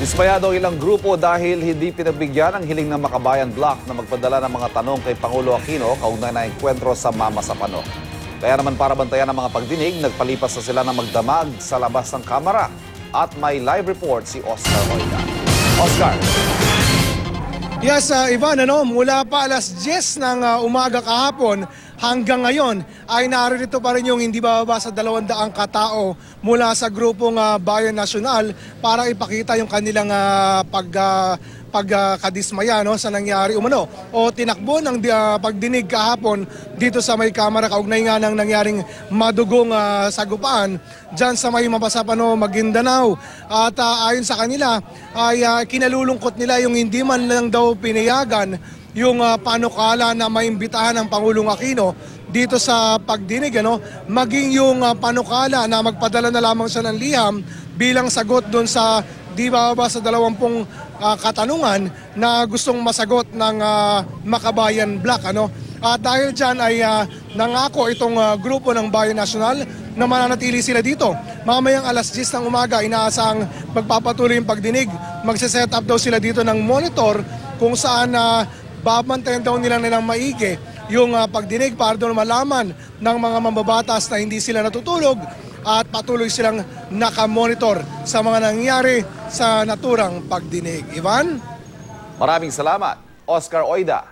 Dismayado ang ilang grupo dahil hindi pinagbigyan ang hiling ng Makabayan Block na magpadala ng mga tanong kay Pangulo Aquino kaugnay na enkwentro sa Mama Sapano. Kaya naman para bantayan ang mga pagdinig, nagpalipas na sila ng magdamag sa labas ng kamera. At may live report si Oscar Oida. Oscar. Yes, Ivan, mula pa alas 10 ng umaga kahapon hanggang ngayon ay narito pa rin yung hindi bababa sa 200 katao mula sa grupong Bayan Nasyonal para ipakita yung kanilang pagkadismaya sa nangyari umano o tinakbo ng pagdinig kahapon dito sa may kamera kaugnay nga ng nangyaring madugong sagupaan dyan sa may Mapasapano, Maguindanao. At ayon sa kanila ay kinalulungkot nila yung hindi man lang daw pinayagan yung panukala na maimbitahan ng Pangulong Aquino dito sa pagdinig, maging yung panukala na magpadala na lamang siya ng liham bilang sagot doon sa di bababa sa 20 katanungan na gustong masagot ng Makabayan Block. At dahil dyan ay nangako itong grupo ng Bayan Nasyonal na mananatili sila dito. Mamayang alas 10 ng umaga, inaasang magpapatuloy yung pagdinig. Magsiset up daw sila dito ng monitor kung saan babantayan daw nilang maigi yung pagdinig para doon malaman ng mga mambabatas na hindi sila natutulog at patuloy silang nakamonitor sa mga nangyari sa naturang pagdinig. Ivan? Maraming salamat, Oscar Oida.